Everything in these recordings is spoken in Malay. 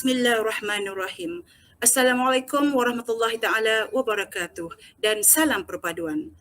Bismillahirrahmanirrahim. Assalamualaikum warahmatullahi taala wabarakatuh dan salam perpaduan.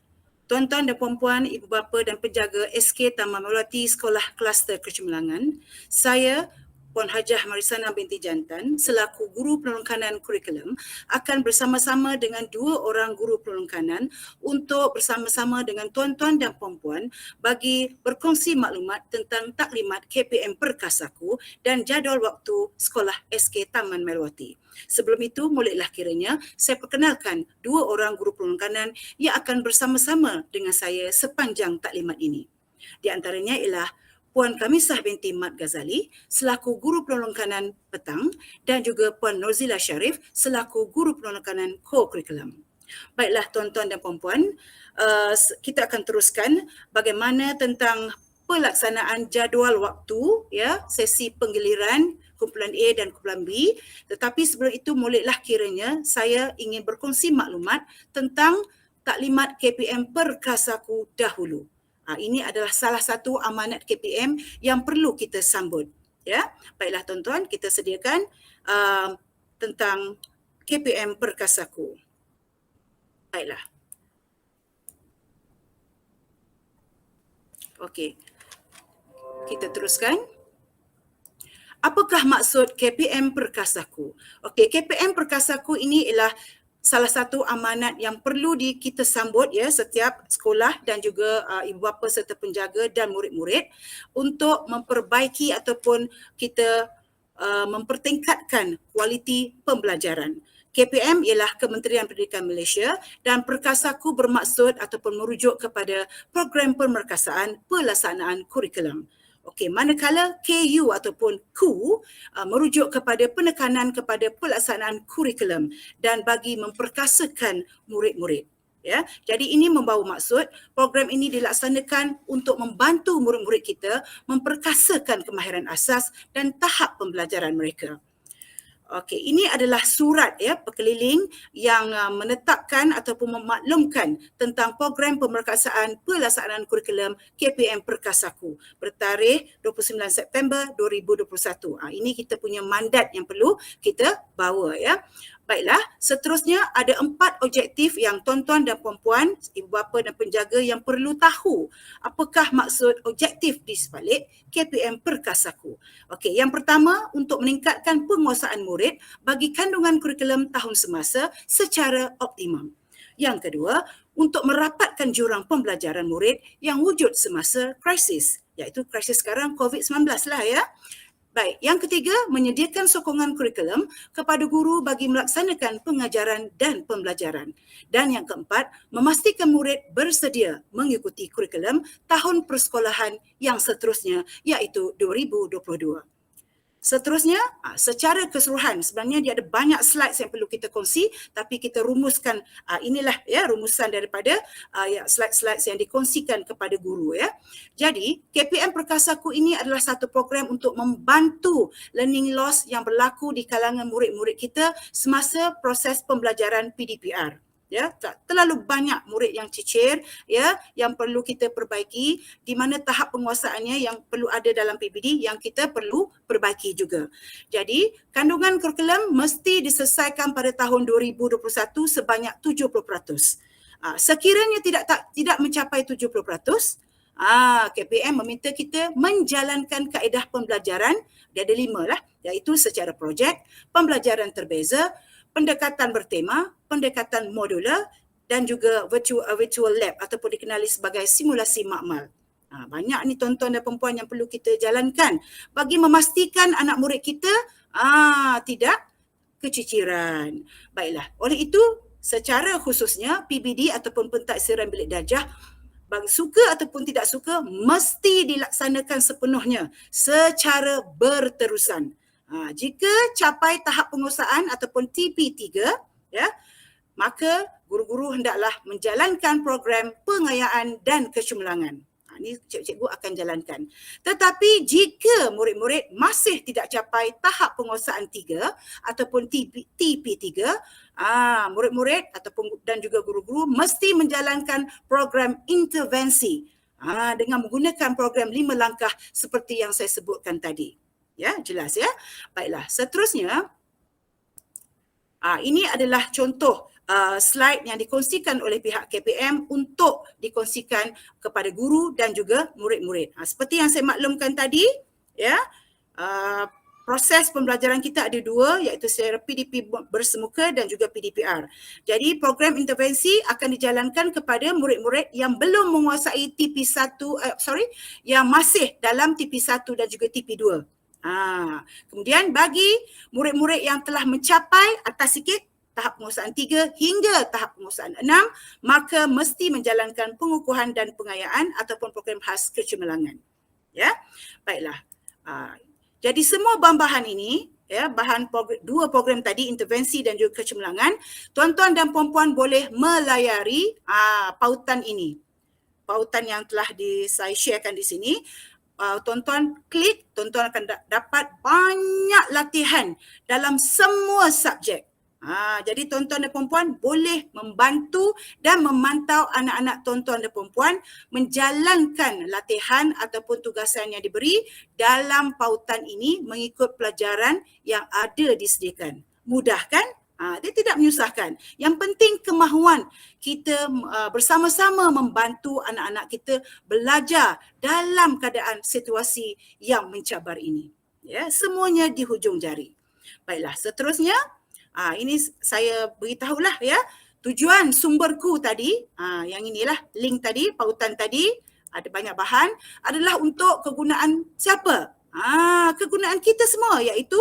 Tuan-tuan dan puan-puan, ibu bapa dan penjaga SK Taman Melati Sekolah Kluster Kecemerlangan, saya Puan Hajah Marisana binti Jantan selaku guru penolongkanan kurikulum akan bersama-sama dengan dua orang guru penolongkanan untuk bersama-sama dengan tuan-tuan dan puan-puan bagi berkongsi maklumat tentang taklimat KPM Perkasaku dan jadual waktu sekolah SK Taman Melati. Sebelum itu, bolehlah kiranya saya perkenalkan dua orang guru penolongkanan yang akan bersama-sama dengan saya sepanjang taklimat ini. Di antaranya ialah Puan Kamisah binti Mat Ghazali selaku guru penolongkanan petang dan juga Puan Norzila Sharif selaku guru penolongkanan co-curriculum. Baiklah tuan-tuan dan puan-puan, kita akan teruskan bagaimana tentang pelaksanaan jadual waktu ya, sesi penggiliran kumpulan A dan kumpulan B. Tetapi sebelum itu bolehlah kiranya saya ingin berkongsi maklumat tentang taklimat KPM Perkasaku dahulu. Ini adalah salah satu amanat KPM yang perlu kita sambut. Ya, baiklah tuan-tuan, kita sediakan tentang KPM Perkasaku. Baiklah. Okey. Kita teruskan. Apakah maksud KPM Perkasaku? Okey, KPM Perkasaku ini ialah salah satu amanat yang perlu kita sambut ya setiap sekolah dan juga ibu bapa serta penjaga dan murid-murid untuk memperbaiki ataupun kita mempertingkatkan kualiti pembelajaran. KPM ialah Kementerian Pendidikan Malaysia dan Perkasaku bermaksud ataupun merujuk kepada program pemerkasaan pelaksanaan kurikulum. Okey, manakala KU ataupun KU merujuk kepada penekanan kepada pelaksanaan kurikulum dan bagi memperkasakan murid-murid. Ya, jadi ini membawa maksud program ini dilaksanakan untuk membantu murid-murid kita memperkasakan kemahiran asas dan tahap pembelajaran mereka. Okey, ini adalah surat ya berkeliling yang menetapkan ataupun memaklumkan tentang program pemerkasaan pelaksanaan kurikulum KPM Perkasaku bertarikh 29 September 2021. Ini kita punya mandat yang perlu kita bawa ya. Baiklah, seterusnya ada 4 objektif yang tuan-tuan dan puan-puan, ibu bapa dan penjaga yang perlu tahu apakah maksud objektif di sebalik KPM Perkasaku. Okey, yang pertama untuk meningkatkan penguasaan murid bagi kandungan kurikulum tahun semasa secara optimum. Yang kedua, untuk merapatkan jurang pembelajaran murid yang wujud semasa krisis, iaitu krisis sekarang COVID-19 lah ya. Baik, yang ketiga, menyediakan sokongan kurikulum kepada guru bagi melaksanakan pengajaran dan pembelajaran. Dan yang keempat, memastikan murid bersedia mengikuti kurikulum tahun persekolahan yang seterusnya iaitu 2022. Seterusnya, secara keseluruhan sebenarnya dia ada banyak slides yang perlu kita kongsi tapi kita rumuskan inilah ya rumusan daripada slide-slide yang dikongsikan kepada guru ya. Jadi, KPM Perkasaku ini adalah satu program untuk membantu learning loss yang berlaku di kalangan murid-murid kita semasa proses pembelajaran PDPR. Ya, tak terlalu banyak murid yang cicir ya yang perlu kita perbaiki, di mana tahap penguasaannya yang perlu ada dalam PBD yang kita perlu perbaiki juga. Jadi kandungan kurikulum mesti diselesaikan pada tahun 2021 sebanyak 70%. Sekiranya tidak mencapai 70%, KPM meminta kita menjalankan kaedah pembelajaran. Dia ada 5 lah, iaitu secara projek, pembelajaran terbeza, pendekatan bertema, pendekatan modular dan juga virtual lab ataupun dikenali sebagai simulasi makmal. Banyak ni tuan-tuan dan perempuan yang perlu kita jalankan bagi memastikan anak murid kita tidak keciciran. Baiklah, oleh itu secara khususnya PBD ataupun pentaksiran bilik darjah bagi suka ataupun tidak suka mesti dilaksanakan sepenuhnya secara berterusan. Jika capai tahap penguasaan ataupun TP3 ya, maka guru-guru hendaklah menjalankan program pengayaan dan kecemerlangan. Ini cikgu akan jalankan. Tetapi jika murid-murid masih tidak capai tahap penguasaan 3 ataupun TP3, murid-murid ataupun dan juga guru-guru mesti menjalankan program intervensi dengan menggunakan program 5 langkah seperti yang saya sebutkan tadi. Ya, jelas ya. Baiklah, seterusnya ini adalah contoh slide yang dikongsikan oleh pihak KPM untuk dikongsikan kepada guru dan juga murid-murid. Seperti yang saya maklumkan tadi, ya, proses pembelajaran kita ada dua, iaitu secara PDP bersemuka dan juga PDPR. Jadi program intervensi akan dijalankan kepada murid-murid yang belum menguasai TP1, yang masih dalam TP1 dan juga TP2. Kemudian bagi murid-murid yang telah mencapai atas sikit tahap penguasaan 3 hingga tahap penguasaan 6, maka mesti menjalankan pengukuhan dan pengayaan ataupun program khas kecemerlangan. Ya, baiklah. Jadi semua bahan-bahan ini, ya, dua program tadi, intervensi dan juga kecemerlangan, tuan-tuan dan puan-puan boleh melayari pautan ini. Pautan yang telah saya sharekan di sini. Tuan-tuan klik, tuan-tuan akan dapat banyak latihan dalam semua subjek. Jadi tuan-tuan dan puan-puan boleh membantu dan memantau anak-anak tuan-tuan dan puan-puan menjalankan latihan ataupun tugasan yang diberi dalam pautan ini mengikut pelajaran yang ada disediakan. Mudah kan? Dia tidak menyusahkan. Yang penting kemahuan kita bersama-sama membantu anak-anak kita belajar dalam keadaan situasi yang mencabar ini. Ya, semuanya di hujung jari. Baiklah, seterusnya ini saya beritahulah ya, tujuan sumberku tadi, yang inilah link tadi, pautan tadi, ada banyak bahan, adalah untuk kegunaan siapa? Kegunaan kita semua, iaitu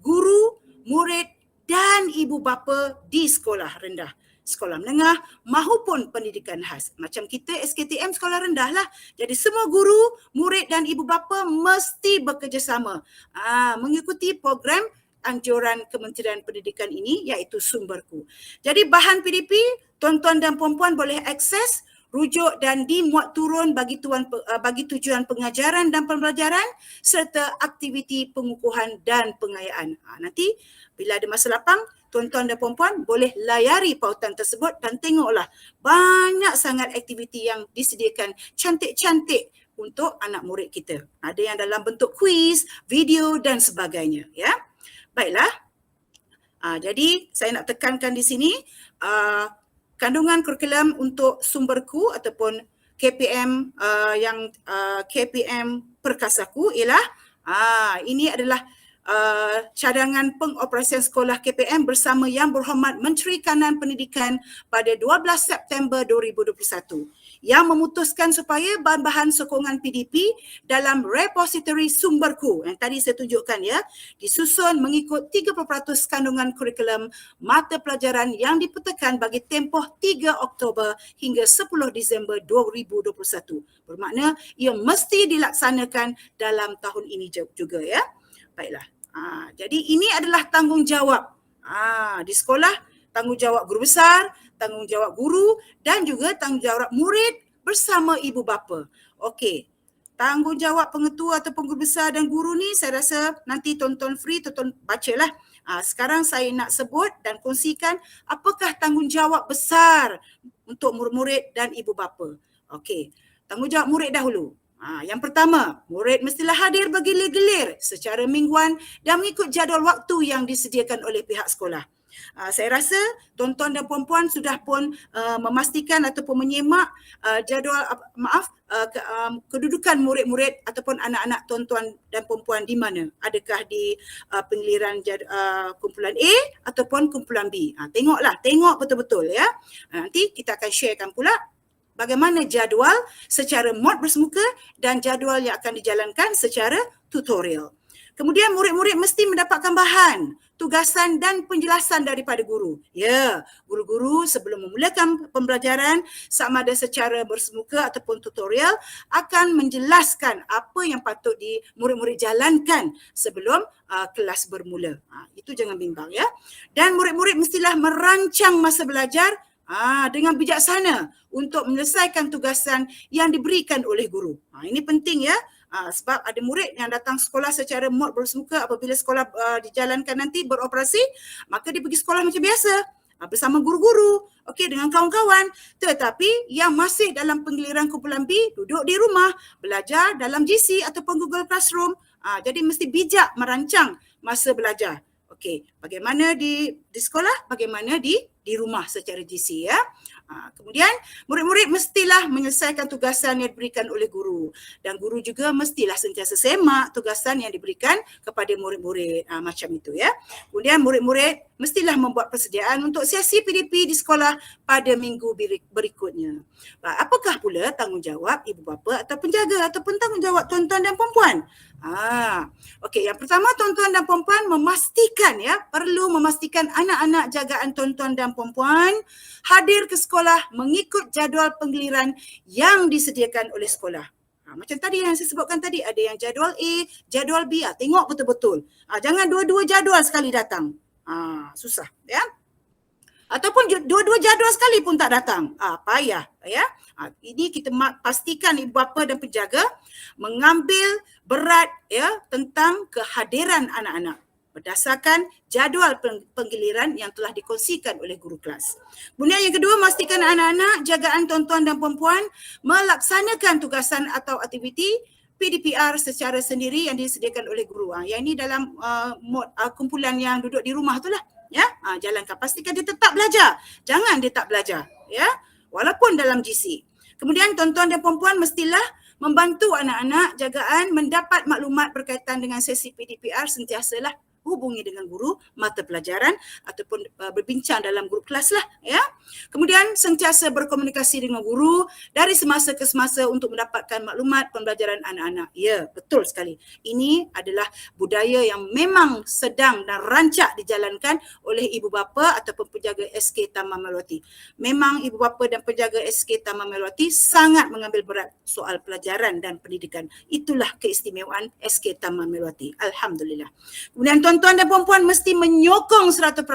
guru, murid dan ibu bapa di sekolah rendah, sekolah menengah maupun pendidikan khas. Macam kita SKTM sekolah rendah lah. Jadi semua guru, murid dan ibu bapa mesti bekerjasama mengikuti program anjuran Kementerian Pendidikan ini, iaitu sumberku. Jadi bahan PDP, tuan-tuan dan puan-puan boleh akses, rujuk dan dimuat turun bagi tujuan pengajaran dan pembelajaran serta aktiviti pengukuhan dan pengayaan. Nanti bila ada masa lapang, tuan-tuan dan puan-puan boleh layari pautan tersebut dan tengoklah banyak sangat aktiviti yang disediakan cantik-cantik untuk anak murid kita. Ada yang dalam bentuk kuis, video dan sebagainya. Ya, baiklah. Jadi saya nak tekankan di sini, kandungan kurikulum untuk sumberku ataupun KPM KPM Perkasaku ialah ini adalah cadangan pengoperasian sekolah KPM bersama Yang Berhormat Menteri Kanan Pendidikan pada 12 September 2021 yang memutuskan supaya bahan-bahan sokongan PDP dalam repository sumberku yang tadi saya tunjukkan ya, disusun mengikut 30% kandungan kurikulum mata pelajaran yang dipetakan bagi tempoh 3 Oktober hingga 10 Disember 2021. Bermakna ia mesti dilaksanakan dalam tahun ini juga ya. Baiklah. Jadi ini adalah tanggungjawab di sekolah, tanggungjawab guru besar, tanggungjawab guru dan juga tanggungjawab murid bersama ibu bapa. Okey. Tanggungjawab pengetua ataupun guru besar dan guru ni saya rasa nanti tonton free, tonton bacalah. Sekarang saya nak sebut dan kongsikan apakah tanggungjawab besar untuk murid-murid dan ibu bapa. Okey. Tanggungjawab murid dahulu. Yang pertama, murid mestilah hadir bergilir-gilir secara mingguan dan mengikut jadual waktu yang disediakan oleh pihak sekolah. Saya rasa tuan-tuan dan puan-puan sudah pun memastikan ataupun menyemak jadual kedudukan murid-murid ataupun anak-anak tuan-tuan dan puan-puan di mana. Adakah di penggiliran kumpulan A ataupun kumpulan B. Tengok betul-betul ya. Nanti kita akan sharekan pula bagaimana jadual secara mod bersemuka dan jadual yang akan dijalankan secara tutorial. Kemudian murid-murid mesti mendapatkan bahan, tugasan dan penjelasan daripada guru. Ya, guru-guru sebelum memulakan pembelajaran sama ada secara bersemuka ataupun tutorial akan menjelaskan apa yang patut murid-murid jalankan sebelum kelas bermula. Itu jangan bimbang ya. Dan murid-murid mestilah merancang masa belajar dengan bijaksana untuk menyelesaikan tugasan yang diberikan oleh guru. Ini penting ya, sebab ada murid yang datang sekolah secara mod bersemuka, apabila sekolah dijalankan nanti beroperasi, maka dia pergi sekolah macam biasa bersama guru-guru, okey, dengan kawan-kawan. Tetapi yang masih dalam penggiliran kumpulan B duduk di rumah, belajar dalam GC ataupun Google Classroom. Jadi mesti bijak merancang masa belajar. Okey, bagaimana di sekolah, bagaimana di rumah secara GC ya. Kemudian murid-murid mestilah menyelesaikan tugasan yang diberikan oleh guru, dan guru juga mestilah sentiasa semak tugasan yang diberikan kepada murid-murid, macam itu ya. Kemudian murid-murid mestilah membuat persediaan untuk sesi PDP di sekolah pada minggu berikutnya. Apakah pula tanggungjawab ibu bapa atau penjaga ataupun tanggungjawab tuan-tuan dan puan-puan? Okey, yang pertama tuan-tuan dan puan-puan perlu memastikan anak-anak jagaan tuan-tuan dan puan-puan hadir ke sekolah mengikut jadual penggiliran yang disediakan oleh sekolah. Macam tadi yang saya sebutkan tadi, ada yang jadual A, jadual B. Tengok betul-betul. Jangan dua-dua jadual sekali datang. Susah ya. Ataupun dua-dua jadual sekali pun tak datang. Payah ya. Ini kita pastikan ibu bapa dan penjaga mengambil berat ya tentang kehadiran anak-anak berdasarkan jadual penggiliran yang telah dikongsikan oleh guru kelas. Kemudian yang kedua, pastikan anak-anak jagaan tuan-tuan dan puan-puan melaksanakan tugasan atau aktiviti PDPR secara sendiri yang disediakan oleh guru. Yang ini dalam kumpulan yang duduk di rumah itulah ya. Jalankan, pastikan dia tetap belajar. Jangan dia tak belajar ya, walaupun dalam GC. Kemudian tuan-tuan dan puan-puan mestilah membantu anak-anak jagaan mendapat maklumat berkaitan dengan sesi PDPR, sentiasalah hubungi dengan guru mata pelajaran ataupun berbincang dalam grup kelas lah ya. Kemudian sentiasa berkomunikasi dengan guru dari semasa ke semasa untuk mendapatkan maklumat pembelajaran anak-anak. Ya, betul sekali. Ini adalah budaya yang memang sedang dan rancak dijalankan oleh ibu bapa ataupun penjaga SK Taman Melawati. Memang ibu bapa dan penjaga SK Taman Melawati sangat mengambil berat soal pelajaran dan pendidikan. Itulah keistimewaan SK Taman Melawati. Alhamdulillah. Kemudian tuan-tuan dan puan-puan mesti menyokong 100%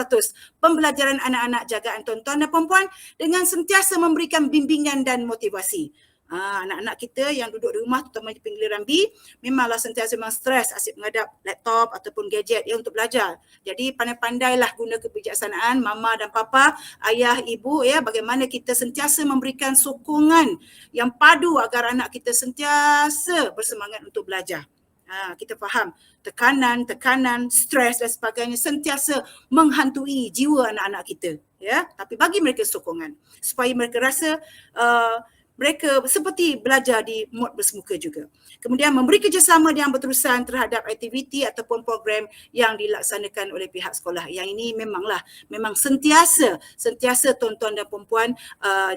pembelajaran anak-anak jagaan tuan-tuan dan puan-puan dengan sentiasa memberikan bimbingan dan motivasi. Anak-anak kita yang duduk di rumah, terutama di penggiliran B, memanglah sentiasa memang stres asyik menghadap laptop ataupun gadget ya untuk belajar. Jadi pandai-pandailah guna kebijaksanaan mama dan papa, ayah, ibu ya, bagaimana kita sentiasa memberikan sokongan yang padu agar anak kita sentiasa bersemangat untuk belajar. Kita faham tekanan, stres dan sebagainya sentiasa menghantui jiwa anak-anak kita ya, tapi bagi mereka sokongan supaya mereka rasa mereka seperti belajar di mod bersemuka juga. Kemudian memberi kerjasama yang berterusan terhadap aktiviti ataupun program yang dilaksanakan oleh pihak sekolah. Yang ini memang sentiasa tuan-tuan dan puan-puan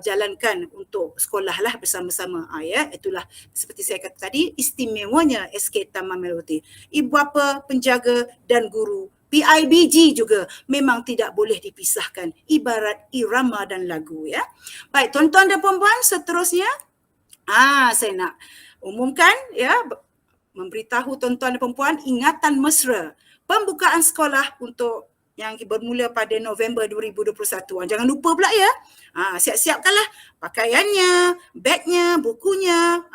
jalankan untuk sekolah lah bersama-sama. Ya, itulah seperti saya kata tadi, istimewanya SK Taman Melawati. Ibu bapa, penjaga dan guru PIBG juga memang tidak boleh dipisahkan, ibarat irama dan lagu ya. Baik tuan-tuan dan puan-puan, seterusnya saya nak umumkan ya, memberitahu tuan-tuan dan puan-puan ingatan mesra pembukaan sekolah untuk yang bermula pada November 2021. Jangan lupa pula ya. Siap-siapkanlah pakaiannya, bagnya, bukunya,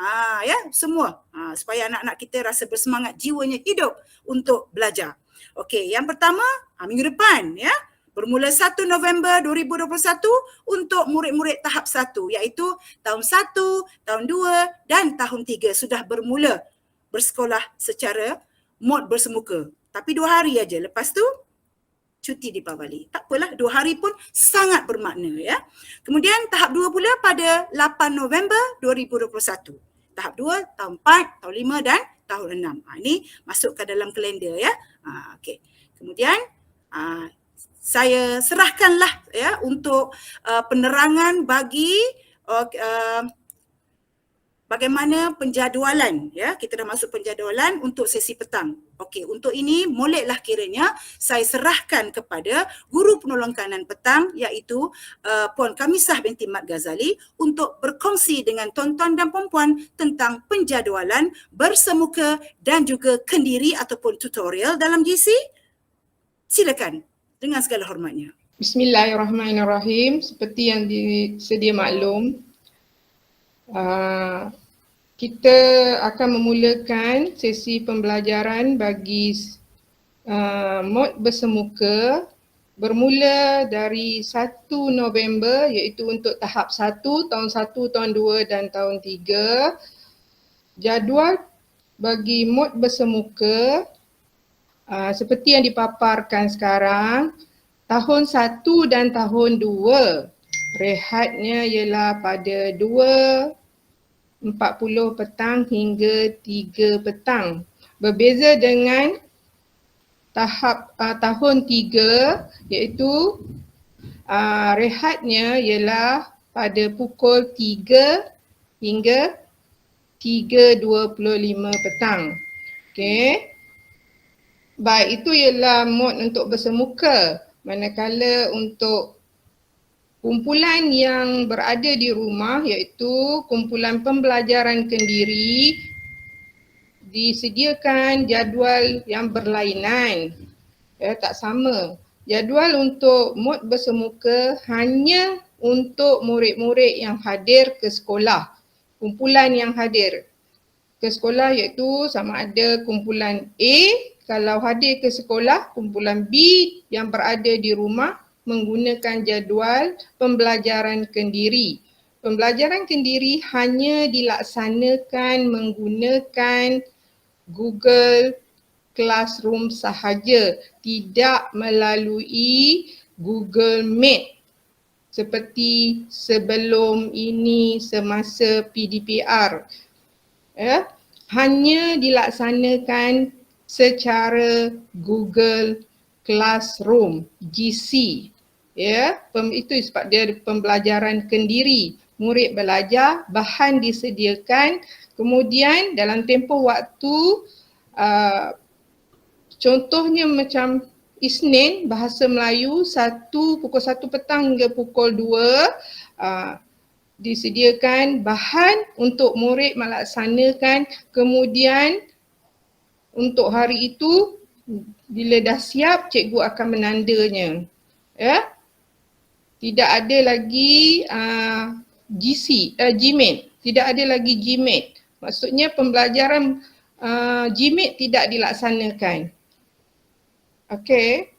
ya semua supaya anak-anak kita rasa bersemangat, jiwanya hidup untuk belajar. Okey, yang pertama minggu depan ya, bermula 1 November 2021 untuk murid-murid tahap 1 iaitu tahun 1, tahun 2 dan tahun 3 sudah bermula bersekolah secara mod bersemuka. Tapi 2 hari aja, lepas tu cuti dipawali. Tak apalah, 2 hari pun sangat bermakna ya. Kemudian tahap 2 pula pada 8 November 2021. Tahap 2, tahun 4, tahun 5 dan tahun 6. Ini masuk ke dalam kalender ya. Okey. Kemudian saya serahkanlah ya untuk penerangan bagi bagaimana penjadualan ya. Kita dah masuk penjadualan untuk sesi petang. Okey, untuk ini moleklah kiranya saya serahkan kepada guru penolong kanan petang iaitu Puan Kamisah binti Mat Ghazali untuk berkongsi dengan tuan-tuan dan puan-puan tentang penjadualan bersemuka dan juga kendiri ataupun tutorial dalam GC. Silakan dengan segala hormatnya. Bismillahirrahmanirrahim. Seperti yang disedia maklum, kita akan memulakan sesi pembelajaran bagi mod bersemuka bermula dari 1 November iaitu untuk tahap 1, tahun 1, tahun 2 dan tahun 3. Jadual bagi mod bersemuka, seperti yang dipaparkan sekarang, tahun 1 dan tahun 2 rehatnya ialah pada 2:40 petang hingga 3 petang. Berbeza dengan tahun 3 iaitu rehatnya ialah pada pukul 3 hingga 3:25 petang. Okey. Baik, itu ialah mod untuk bersemuka. Manakala untuk kumpulan yang berada di rumah iaitu kumpulan pembelajaran kendiri, disediakan jadual yang berlainan. Tak sama. Jadual untuk mod bersemuka hanya untuk murid-murid yang hadir ke sekolah. Kumpulan yang hadir ke sekolah iaitu sama ada kumpulan A kalau hadir ke sekolah, kumpulan B yang berada di rumah menggunakan jadual pembelajaran kendiri. Pembelajaran kendiri hanya dilaksanakan menggunakan Google Classroom sahaja, tidak melalui Google Meet seperti sebelum ini semasa PDPR. Hanya dilaksanakan secara Google Classroom, GC. Itu sebab dia pembelajaran kendiri. Murid belajar, bahan disediakan, kemudian dalam tempoh waktu contohnya macam Isnin, bahasa Melayu pukul 1 petang hingga pukul 2 disediakan bahan untuk murid melaksanakan, kemudian untuk hari itu bila dah siap cikgu akan menandanya. Tidak ada lagi GMAT, tidak ada lagi GMAT. Maksudnya pembelajaran GMAT tidak dilaksanakan. Okey.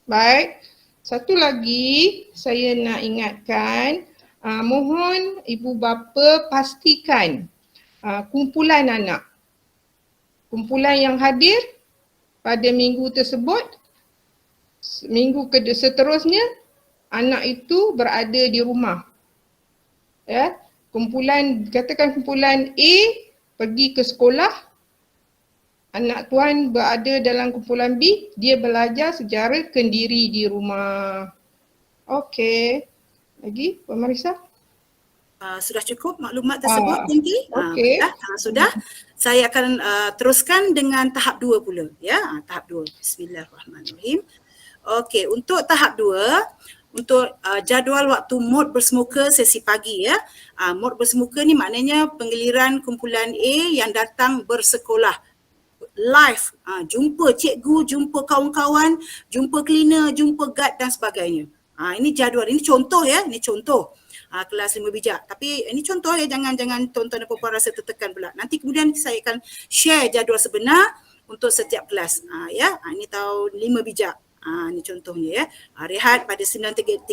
Baik. Satu lagi saya nak ingatkan, mohon ibu bapa pastikan kumpulan anak, kumpulan yang hadir pada minggu tersebut, minggu seterusnya anak itu berada di rumah. Katakan kumpulan A pergi ke sekolah, anak tuan berada dalam kumpulan B, dia belajar secara kendiri di rumah. Okey. Lagi, Puan Marisa? Sudah cukup maklumat tersebut, Tengki? Okey. Sudah. Saya akan teruskan dengan tahap 2 pula. Tahap 2. Bismillahirrahmanirrahim. Okey, untuk tahap 2, untuk jadual waktu mod bersemuka sesi pagi mod bersemuka ni maknanya penggiliran kumpulan A yang datang bersekolah live, jumpa cikgu, jumpa kawan-kawan, jumpa cleaner, jumpa guard dan sebagainya. Ini jadual, ini contoh ini contoh. Kelas 5 bijak. Tapi ini contoh jangan tuan-tuan dan puan-puan rasa tertekan pula. Nanti kemudian saya akan share jadual sebenar untuk setiap kelas. Ini tahun 5 bijak. Ini contohnya rehat pada 9.35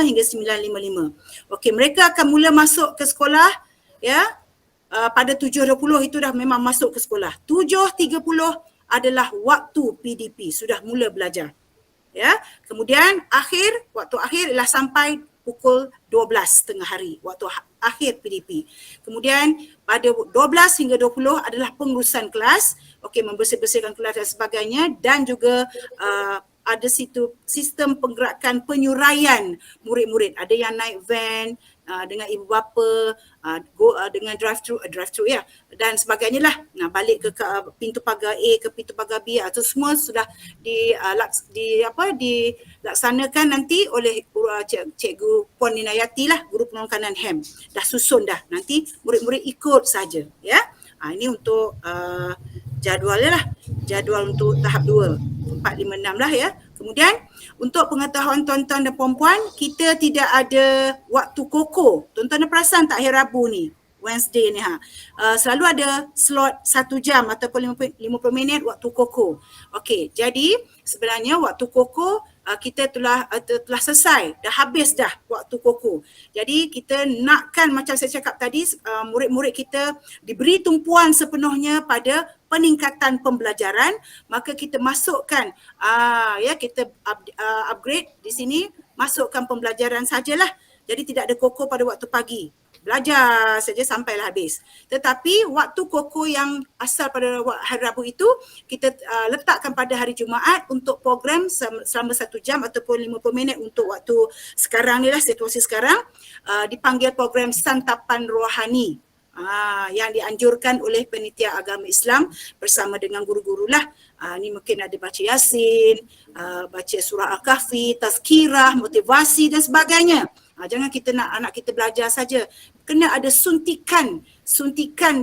hingga 9.55. Okey, mereka akan mula masuk ke sekolah pada 7.20 itu dah memang masuk ke sekolah. 7.30 adalah waktu PDP, sudah mula belajar. Kemudian waktu akhir ialah sampai pukul 12 tengah hari, waktu akhir PDP. Kemudian pada 12 hingga 20 adalah pengurusan kelas, membersih-bersihkan kelas dan sebagainya, dan juga ada sistem penggerakan penyuraian murid-murid. Ada yang naik van dengan ibu bapa, dengan drive-thru dan sebagainya lah. Balik ke pintu pagar A ke pintu pagar B, atau semua sudah dilaksanakan nanti oleh cikgu Puan Ninayati lah, guru penolong kanan HEM. Dah susun dah. Nanti murid-murid ikut saja ini untuk jadualnya lah. Jadual untuk tahap 2, 4, 5, 6 lah Kemudian untuk pengetahuan tuan-tuan dan puan-puan, kita tidak ada waktu koko. Tuan-tuan perasan tak hari Rabu ni, Wednesday ni selalu ada slot 1 jam ataupun 50 minit waktu koko. Okey, jadi sebenarnya waktu koko kita telah selesai, dah habis dah waktu koko. Jadi kita nakkan macam saya cakap tadi, murid-murid kita diberi tumpuan sepenuhnya pada peningkatan pembelajaran, maka kita masukkan kita upgrade di sini, masukkan pembelajaran sajalah. Jadi tidak ada koko pada waktu pagi. Belajar saja sampailah habis. Tetapi waktu koko yang asal pada hari Rabu itu kita letakkan pada hari Jumaat untuk program selama 1 jam ataupun 50 minit untuk waktu sekarang ni lah, situasi sekarang, dipanggil program santapan rohani. Yang dianjurkan oleh penitia agama Islam bersama dengan guru-guru lah. Ni mungkin ada baca Yasin, baca surah Al-Kahfi, tazkirah, motivasi dan sebagainya. Jangan kita nak anak kita belajar saja. Kena ada suntikan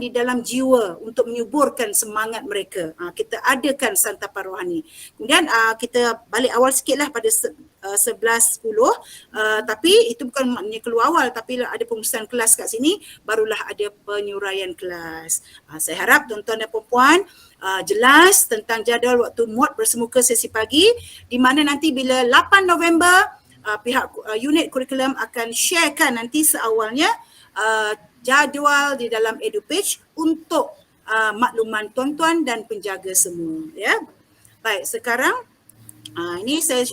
di dalam jiwa untuk menyuburkan semangat mereka. Kita adakan santapan rohani. Kemudian kita balik awal sikitlah pada 11.10, tapi itu bukan maknanya keluar awal, tapi ada pemutusan kelas kat sini, barulah ada penyuraian kelas. Saya harap tuan-tuan dan puan-puan jelas tentang jadual waktu MOT bersemuka sesi pagi, di mana nanti bila 8 November pihak unit kurikulum akan sharekan nanti seawalnya jadual di dalam EduPage untuk makluman tuan-tuan dan penjaga semua, ya. Baik, sekarang ini saya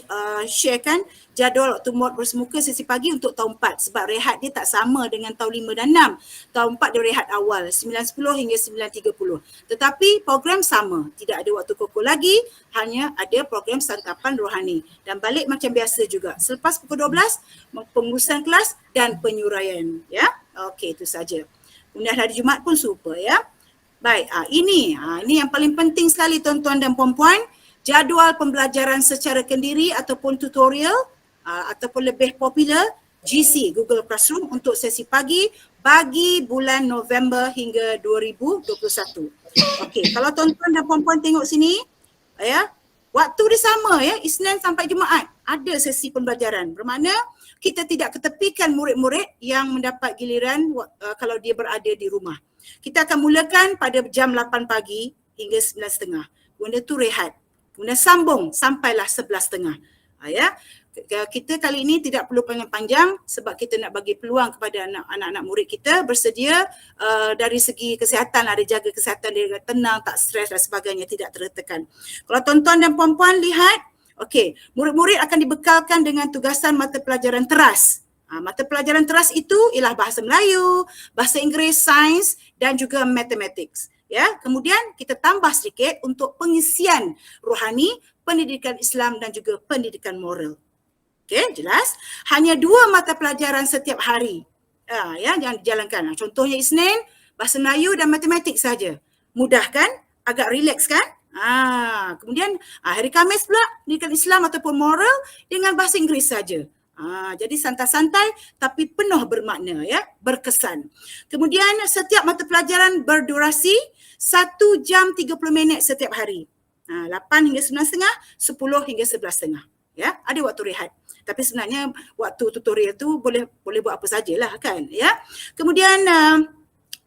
sharekan jadual waktu MOT bersemuka sesi pagi untuk tahun 4, sebab rehat dia tak sama dengan tahun 5 dan 6. Tahun 4 dia rehat awal 9.10 hingga 9.30. Tetapi program sama, tidak ada waktu koko lagi, hanya ada program santapan rohani dan balik macam biasa juga. Selepas pukul 12 pengurusan kelas dan penyuraian, ya. Okey, itu saja. Kemudian hari Jumaat pun serupa, ya. Baik, ini yang paling penting sekali tuan-tuan dan puan-puan. Jadual pembelajaran secara kendiri ataupun tutorial ataupun lebih popular GC, Google Classroom, untuk sesi pagi bagi bulan November hingga 2021. Okey, kalau tuan-tuan dan puan-puan tengok sini, ya, waktu dia sama, ya, Isnin sampai Jumaat ada sesi pembelajaran. Bermakna kita tidak ketepikan murid-murid yang mendapat giliran kalau dia berada di rumah. Kita akan mulakan pada jam 8 pagi hingga 9.30. Benda tu rehat. Kemudian sambung sampailah 11.30. Ya. Kita kali ini tidak perlu panjang sebab kita nak bagi peluang kepada anak-anak murid kita bersedia dari segi kesihatan, ada jaga kesihatan dia tenang, tak stres dan sebagainya, tidak tertekan. Kalau tuan-tuan dan puan-puan lihat, okey, murid-murid akan dibekalkan dengan tugasan mata pelajaran teras. Mata pelajaran teras itu ialah bahasa Melayu, bahasa Inggeris, sains dan juga mathematics. Ya, kemudian kita tambah sedikit untuk pengisian rohani, pendidikan Islam dan juga pendidikan moral. Okey, jelas? Hanya 2 mata pelajaran setiap hari yang dijalankan. Contohnya Isnin, bahasa Melayu dan matematik saja. Mudah kan? Agak relax kan? Kemudian hari Khamis pula pendidikan Islam ataupun moral dengan bahasa Inggeris saja. Jadi santai-santai tapi penuh bermakna, ya, berkesan. Kemudian setiap mata pelajaran berdurasi 1 jam 30 minit setiap hari. 8 hingga 9.30, 10 hingga 11.30. Ya, ada waktu rehat. Tapi sebenarnya waktu tutorial tu boleh buat apa sajalah kan, ya. Kemudian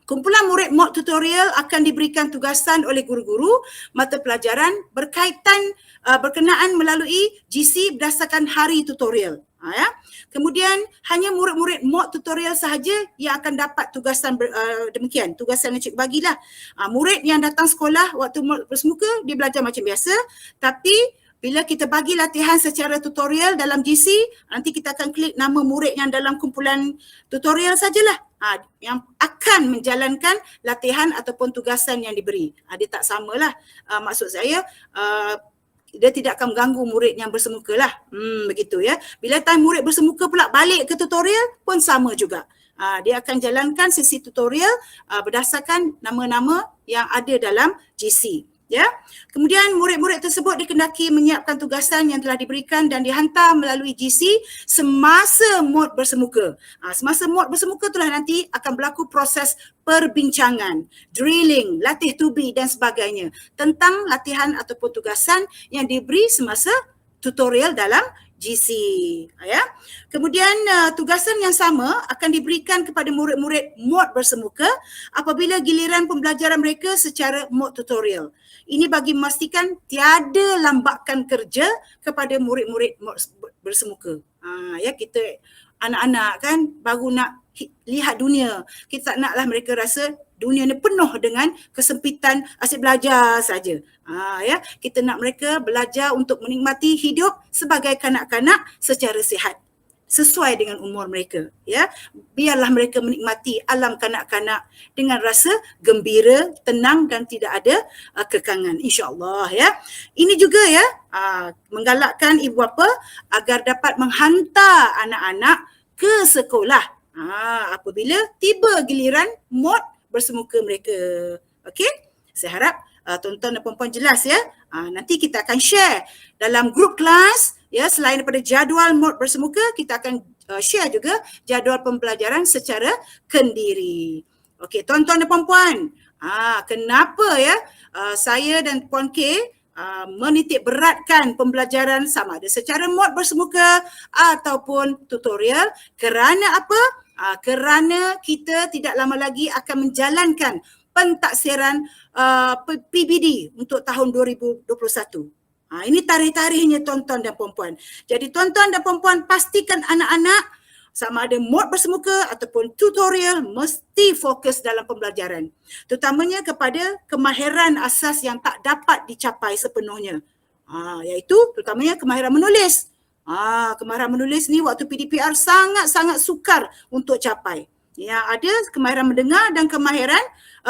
kumpulan murid MOT tutorial akan diberikan tugasan oleh guru-guru mata pelajaran berkenaan melalui GC berdasarkan hari tutorial. Ya. Kemudian hanya murid-murid MOT tutorial sahaja yang akan dapat tugasan demikian. Tugasan yang cikgu bagilah. Murid yang datang sekolah waktu MOT bersemuka, dia belajar macam biasa. Tapi bila kita bagi latihan secara tutorial dalam GC, nanti kita akan klik nama murid yang dalam kumpulan tutorial sajalah. Yang akan menjalankan latihan ataupun tugasan yang diberi. Dia tak samalah. Maksud saya, dia tidak akan mengganggu murid yang bersemuka lah. Begitu, ya. Bila time murid bersemuka pula balik ke tutorial pun sama juga. Dia akan jalankan sesi tutorial berdasarkan nama-nama yang ada dalam GC. Ya. Kemudian murid-murid tersebut dikendaki menyiapkan tugasan yang telah diberikan dan dihantar melalui GC semasa MOT bersemuka. Semasa MOT bersemuka itulah nanti akan berlaku proses perbincangan, drilling, latih tubi dan sebagainya tentang latihan ataupun tugasan yang diberi semasa tutorial dalam GC. Ya. Kemudian tugasan yang sama akan diberikan kepada murid-murid mod bersemuka apabila giliran pembelajaran mereka secara mod tutorial. Ini bagi memastikan tiada lambakan kerja kepada murid-murid mod bersemuka. Ya, kita anak-anak kan baru nak lihat dunia. Kita tak naklah mereka rasa dunia ni penuh dengan kesempitan asyik belajar saja. Ya, kita nak mereka belajar untuk menikmati hidup sebagai kanak-kanak secara sihat sesuai dengan umur mereka, ya. Biarlah mereka menikmati alam kanak-kanak dengan rasa gembira, tenang dan tidak ada kekangan, insya-Allah, ya. Ini juga ya menggalakkan ibu bapa agar dapat menghantar anak-anak ke sekolah apabila tiba giliran mod bersemuka mereka. Okey, saya harap tuan-tuan dan puan-puan jelas ya. Nanti kita akan share dalam grup kelas ya, selain daripada jadual mod bersemuka, kita akan share juga jadual pembelajaran secara kendiri. Okey, tuan-tuan dan puan-puan, kenapa ya saya dan Puan K menitik beratkan pembelajaran sama ada secara mod bersemuka ataupun tutorial? Kerana apa? Kerana kita tidak lama lagi akan menjalankan pentaksiran PBD untuk tahun 2021. Ini tarikh-tarikhnya tuan-tuan dan puan-puan. Jadi tuan-tuan dan puan-puan pastikan anak-anak sama ada mod bersemuka ataupun tutorial mesti fokus dalam pembelajaran. Terutamanya kepada kemahiran asas yang tak dapat dicapai sepenuhnya. Iaitu terutamanya kemahiran menulis. Kemahiran menulis ni waktu PDPR sangat-sangat sukar untuk capai. Yang ada kemahiran mendengar dan kemahiran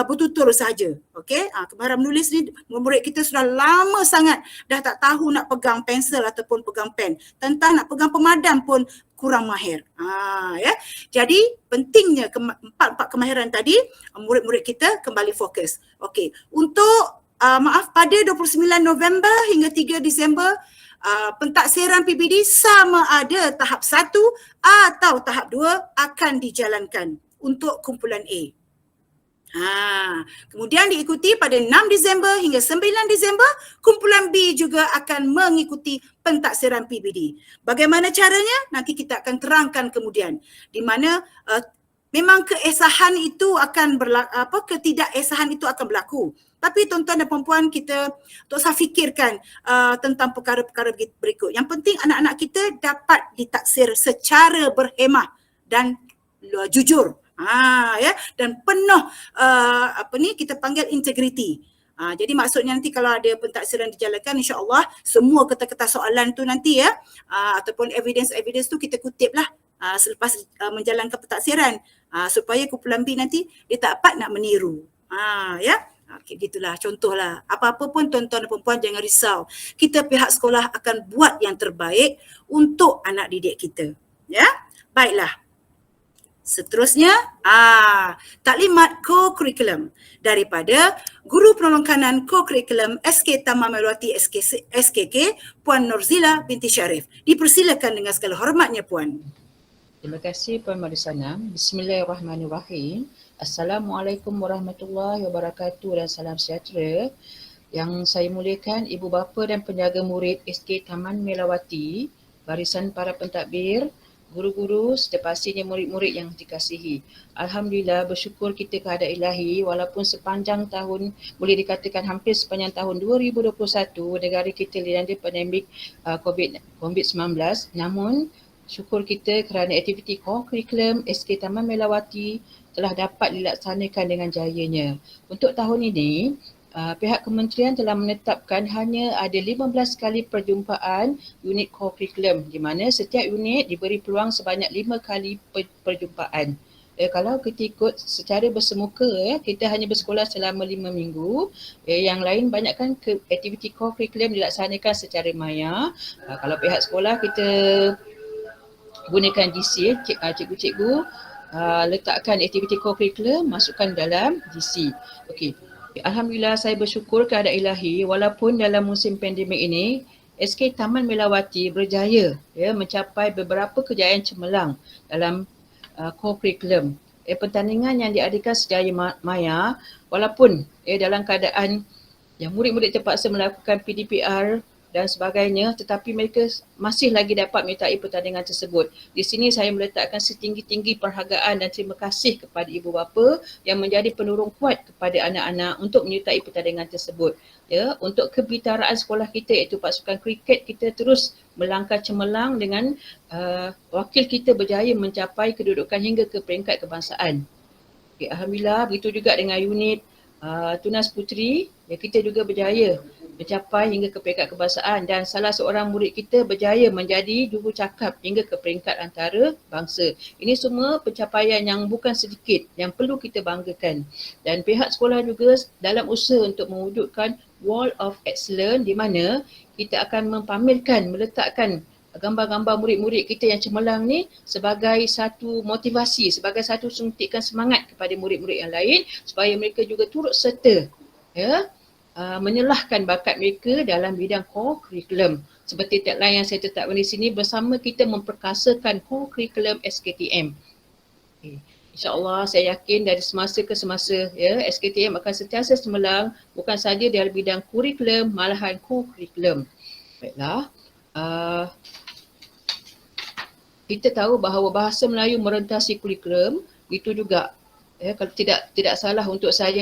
bertutur sahaja. Okey, kemahiran menulis ni murid kita sudah lama sangat dah tak tahu nak pegang pensel ataupun pegang pen. Tentang nak pegang pemadam pun kurang mahir. Ya. Jadi pentingnya empat kemahiran tadi murid-murid kita kembali fokus. Okey, untuk pada 29 November hingga 3 Disember pentaksiran PBD sama ada tahap 1 atau tahap 2 akan dijalankan untuk kumpulan A. Kemudian diikuti pada 6 Disember hingga 9 Disember, kumpulan B juga akan mengikuti pentaksiran PBD. Bagaimana caranya? Nanti kita akan terangkan kemudian. Di mana memang keesahan itu akan ketidakesahan itu akan berlaku. Tapi tuan-tuan dan puan-puan, kita tak usah fikirkan tentang perkara-perkara berikut. Yang penting anak-anak kita dapat ditaksir secara berhemah dan jujur. Ya, dan penuh kita panggil integriti. Jadi maksudnya nanti kalau ada pentaksiran dijalankan, insya-Allah semua kata-kata soalan tu nanti ya ataupun evidence tu kita kutip lah selepas menjalankan pentaksiran supaya kumpulan B nanti dia tak dapat nak meniru. Ya. Okey, gitulah contohlah. Apa-apa pun tuan-tuan dan puan-puan jangan risau. Kita pihak sekolah akan buat yang terbaik untuk anak didik kita. Ya. Baiklah. Seterusnya, taklimat co-curriculum daripada Guru Penolong Kanan Co-curriculum SK Taman Melawati SKK, Puan Norzila binti Syarif. Dipersilakan dengan segala hormatnya, Puan. Terima kasih Puan Marisana. Bismillahirrahmanirrahim. Assalamualaikum warahmatullahi wabarakatuh dan salam sejahtera. Yang saya muliakan ibu bapa dan penjaga murid SK Taman Melawati, barisan para pentadbir, guru-guru serta pastinya murid-murid yang dikasihi. Alhamdulillah, bersyukur kita kehadrat Ilahi walaupun sepanjang tahun, boleh dikatakan hampir sepanjang tahun 2021 negara kita dilanda pandemik COVID-19, namun syukur kita kerana aktiviti co-curriculum SK Taman Melawati telah dapat dilaksanakan dengan jayanya. Untuk tahun ini, pihak kementerian telah menetapkan hanya ada 15 kali perjumpaan unit co-curriculum di mana setiap unit diberi peluang sebanyak 5 kali perjumpaan. Kalau kita ikut secara bersemuka, kita hanya bersekolah selama 5 minggu. Yang lain banyakkan aktiviti co-curriculum dilaksanakan secara maya. Kalau pihak sekolah kita gunakan GC, cikgu-cikgu letakkan aktiviti co-curriculum, masukkan dalam GC. Okey. Alhamdulillah, saya bersyukur keadaan Ilahi walaupun dalam musim pandemik ini SK Taman Melawati berjaya mencapai beberapa kejayaan cemerlang dalam co-curriculum. Pertandingan yang diadakan secara maya walaupun dalam keadaan yang murid-murid terpaksa melakukan PDPR dan sebagainya, tetapi mereka masih lagi dapat menyertai pertandingan tersebut. Di sini saya meletakkan setinggi-tinggi perhargaan dan terima kasih kepada ibu bapa yang menjadi penurung kuat kepada anak-anak untuk menyertai pertandingan tersebut. Ya, untuk kebitaraan sekolah kita iaitu pasukan kriket, kita terus melangkah cemerlang dengan wakil kita berjaya mencapai kedudukan hingga ke peringkat kebangsaan. Okay, alhamdulillah, begitu juga dengan unit Tunas Puteri, ya, kita juga berjaya mencapai hingga ke peringkat kebangsaan dan salah seorang murid kita berjaya menjadi juru cakap hingga ke peringkat antarabangsa. Ini semua pencapaian yang bukan sedikit yang perlu kita banggakan. Dan pihak sekolah juga dalam usaha untuk mewujudkan Wall of Excellence di mana kita akan mempamerkan, meletakkan gambar-gambar murid-murid kita yang cemerlang ni sebagai satu motivasi, sebagai satu suntikan semangat kepada murid-murid yang lain supaya mereka juga turut serta, ya, menyelahkan bakat mereka dalam bidang core curriculum. Seperti tagline yang saya tetapkan di sini, bersama kita memperkasakan core curriculum SKTM. Okay. InsyaAllah saya yakin dari semasa ke semasa, ya, SKTM akan sentiasa cemerlang bukan sahaja dalam bidang kurikulum, malahan core curriculum. Baiklah. Kita tahu bahawa bahasa Melayu merentasi kurikulum, itu juga, ya, kalau tidak salah untuk saya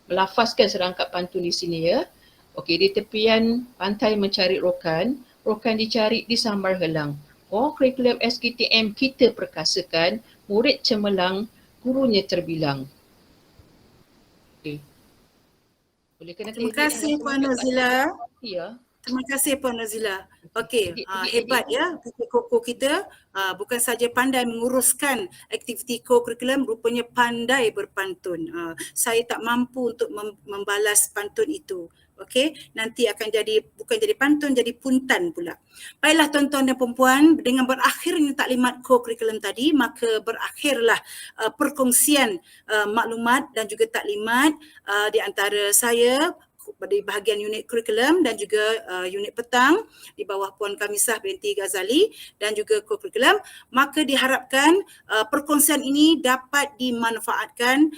melafazkan serangkap pantun di sini, ya. Okey, di tepian pantai mencari rokan, rokan dicari di sambar helang. Kurikulum SKTM kita perkasakan, murid cemerlang, gurunya terbilang. Okey. Terima kasih Puan Nazila. Ya. Terima kasih Puan Nazila. Okey, hebat ya koko kita, bukan saja pandai menguruskan aktiviti co-curriculum, rupanya pandai berpantun. Saya tak mampu untuk membalas pantun itu. Okey, nanti akan bukan jadi pantun, jadi puntan pula. Baiklah tuan-tuan dan puan-puan, dengan berakhirnya taklimat co-curriculum tadi, maka berakhirlah perkongsian maklumat dan juga taklimat di antara saya di bahagian unit kurikulum dan juga unit petang di bawah Puan Kamisah binti Ghazali dan juga co-curriculum. Maka diharapkan perkongsian ini dapat dimanfaatkan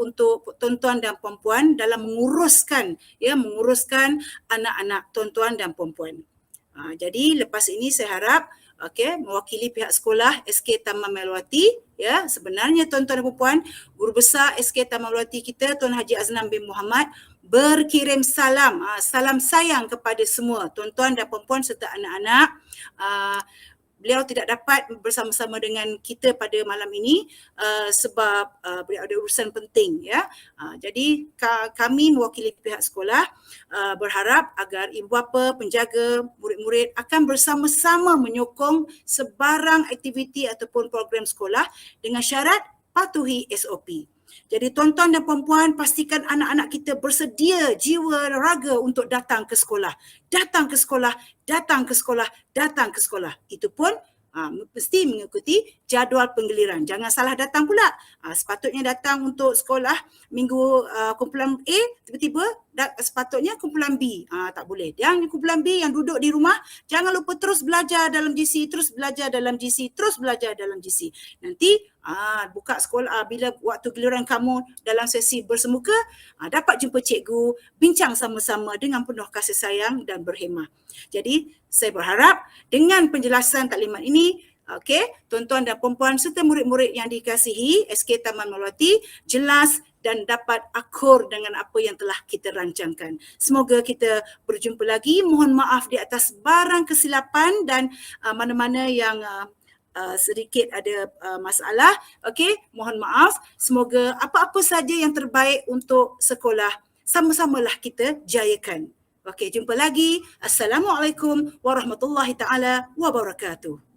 untuk tuan-tuan dan puan-puan dalam menguruskan anak-anak tuan-tuan dan puan-puan. Jadi lepas ini saya harap mewakili pihak sekolah SK Taman Melawati, ya, sebenarnya tuan-tuan dan puan-puan, guru besar SK Taman Melawati kita Tuan Haji Aznam bin Muhammad berkirim salam sayang kepada semua tuan-tuan dan puan-puan serta anak-anak. Beliau tidak dapat bersama-sama dengan kita pada malam ini sebab beliau ada urusan penting, ya. Jadi kami mewakili pihak sekolah berharap agar ibu bapa, penjaga, murid-murid akan bersama-sama menyokong sebarang aktiviti ataupun program sekolah dengan syarat patuhi SOP. Jadi tuan-tuan dan puan-puan, pastikan anak-anak kita bersedia jiwa raga untuk datang ke sekolah. Datang ke sekolah, datang ke sekolah, datang ke sekolah. Itu pun mesti mengikuti jadual penggiliran. Jangan salah datang pula. Sepatutnya datang untuk sekolah minggu kumpulan A, tiba-tiba sepatutnya kumpulan B. Tak boleh. Yang kumpulan B yang duduk di rumah, jangan lupa terus belajar dalam GC, terus belajar dalam GC, terus belajar dalam GC. Nanti buka sekolah, bila waktu giliran kamu dalam sesi bersemuka, dapat jumpa cikgu, bincang sama-sama dengan penuh kasih sayang dan berhemah. Jadi saya berharap dengan penjelasan taklimat ini, tuan-tuan dan puan-puan serta murid-murid yang dikasihi SK Taman Melawati jelas dan dapat akur dengan apa yang telah kita rancangkan. Semoga kita berjumpa lagi. Mohon maaf di atas barang kesilapan dan mana-mana yang sedikit ada masalah. Mohon maaf. Semoga apa-apa saja yang terbaik untuk sekolah sama-samalah kita jayakan. Jumpa lagi. Assalamualaikum warahmatullahi taala wabarakatuh.